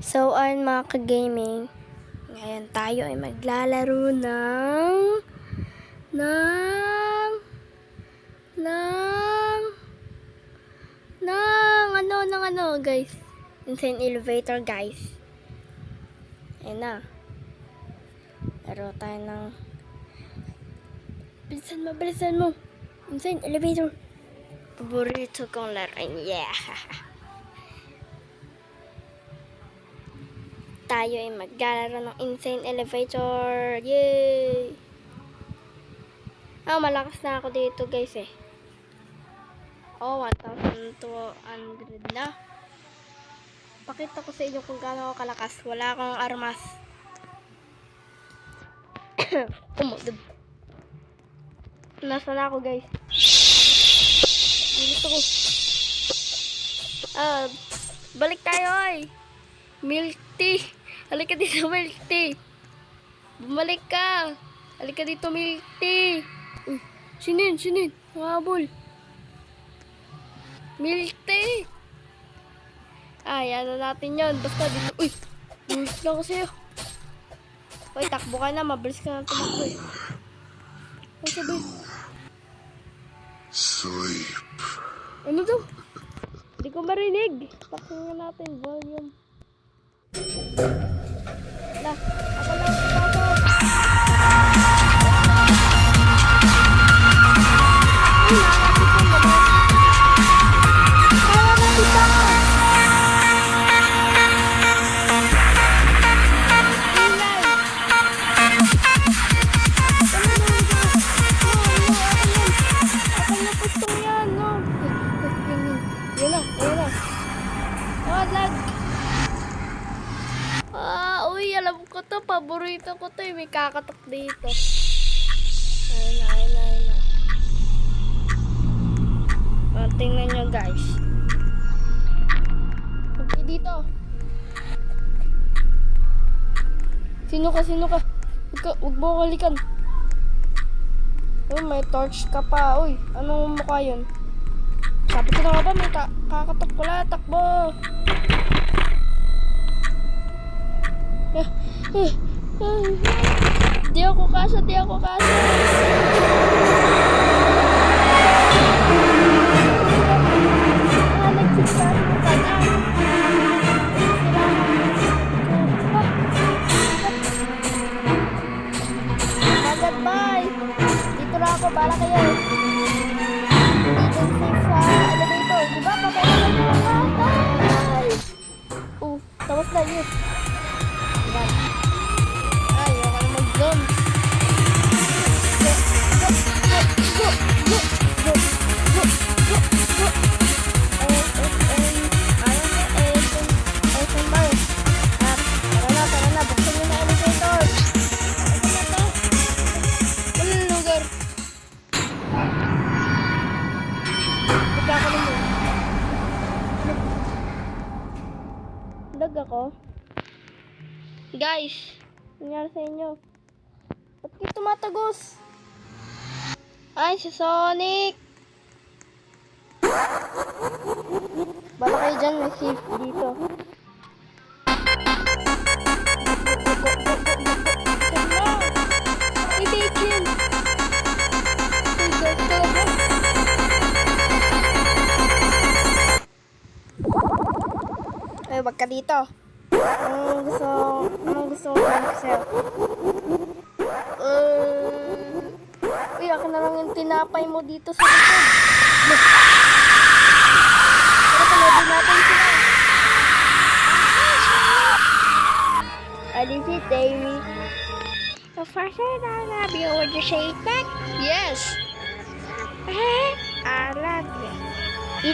So, ayun mga ka-gaming, ngayon tayo ay maglalaro ng guys. Insane elevator guys. Ayun na. Laro tayo ng bilisan mo. Insane elevator. Paborito kong laruin. Yeah. Tayo ay maglalaro ng insane elevator. Yay! Malakas na ako dito guys eh. 1,200 na. Pakita ko sa inyo kung gaano ako kalakas. Wala akong armas. Nasaan ako guys? Dito ko. Balik tayo ay. Milk tea. Halika dito, milk tea. Bumalik ka. Halika dito, milk tea. Uy, sinin. Habol. Milk tea. Yan na natin yun. Basta dito. Uy, bulis lang ko sa'yo. Uy, takbo ka na. Mabilis ka na tumakbo eh. Ay, sabi. Sleep. Ano daw? Hindi ko marinig. Pakinggan natin volume. Ako lang pasok. Uy, alam ko to. Paborito ko to. May kakatok dito. Ayun na. Tingnan nyo guys. Okay, dito. Sino ka? Huwag mo kalikan. Uy, may torch ka pa. Uy, anong mukha yun? Sabi ko na nga ba, may kakatok pala. Takbo. Di ako kasha. Bye. Dito na ako, bala kayo. Dito safe sa elevator. Diba? Patay na kayo. Patay. Tapos na yun. Ayaw ka na mag-zone. Go. Tara na. Buksan nyo na elevator. Walang lugar. Bigla ko naman. Lag ako. Guys, nangyari sa inyo. Ba't kayo tumatagos? Ay, si Sonic! Bala kayo dyan, may safe dito. May bacon! Ay, wag ka dito. Anong gusto mo gawin sa'yo? Uy, akin na lang yung tinapay mo dito sa likod. Pero panoodin natin sila. What is it, Davey? So first I love you. Would you say that? Yes. I love you.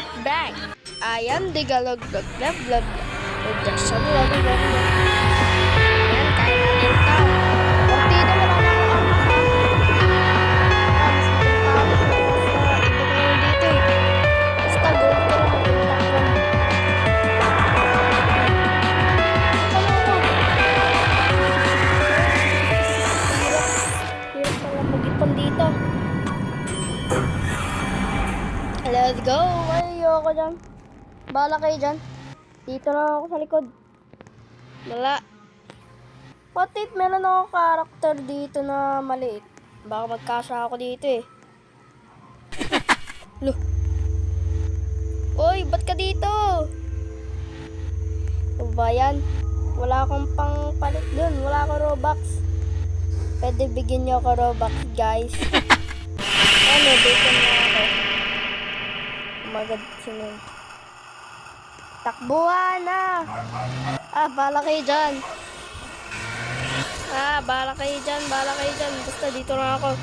Eat back. I am the galog blah blah blah. Just some love. Yan, kaya natin ito. Huwag dito, wala na ako ang dito eh. Basta go ko lang magpuntakon. Hirap pala mag-ipon dito. Let's go! Ayaw ako dyan. Bahala kayo dyan. Dito lang ako sa likod. Wala. What if meron ako karakter dito na maliit? Baka magkasya ako dito eh. Lo. Uy, ba't ka dito? Ano ba yan? Wala akong pang palit dun. Wala akong Robux. Pwede bigyan niyo ako Robux, guys. Ano, bacon na ako. Magad sinin. Takbuhan na! Bahala kayo dyan. Bahala kayo dyan, bahala kayo dyan. Basta dito lang ako.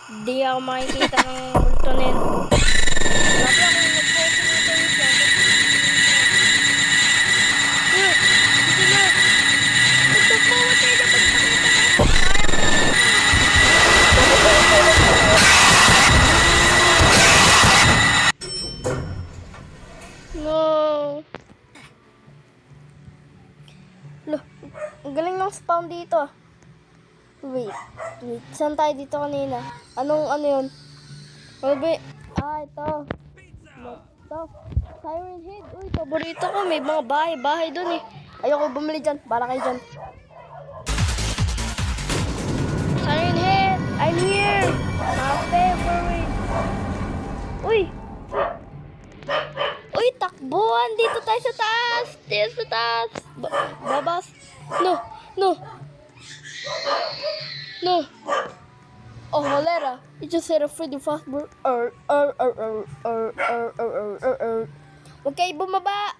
Hindi ako makikita ng multo na yun. Grabe ako yung nag-post ng ito yun dyan. Dito na. Magpapawat kayo na pagpakita na. No. Loh, ang galing ng spawn dito. Wait. Saan tayo dito kanina? Ano yun? Ito. Ito. Siren Head. Uy, paborito ko. May mga bahay dun eh. Ayoko bumili dyan. Bala kayo dyan. Siren Head. I'm here. My favorite. Uy. Uy, takbuhan. Dito tayo sa taas. Dito sa taas. Babas. No. Oh, Valera. You just hit a Freddy Fazbear. Huwag kayo bumaba.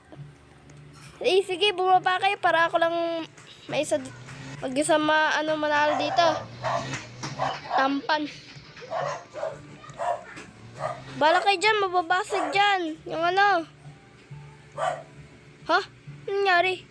Sige, bumaba kayo para ako lang may isa mag-isa manalo dito. Tampan. Bala kayo dyan, mababasag dyan. Yung ano. Ha? Ano nangyari?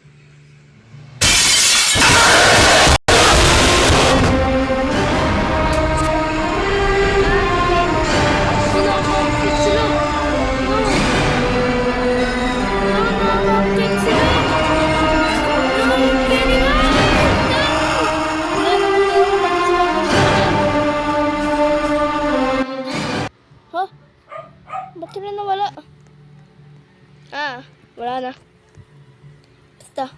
Ba't sila nawala? Wala na. Basta.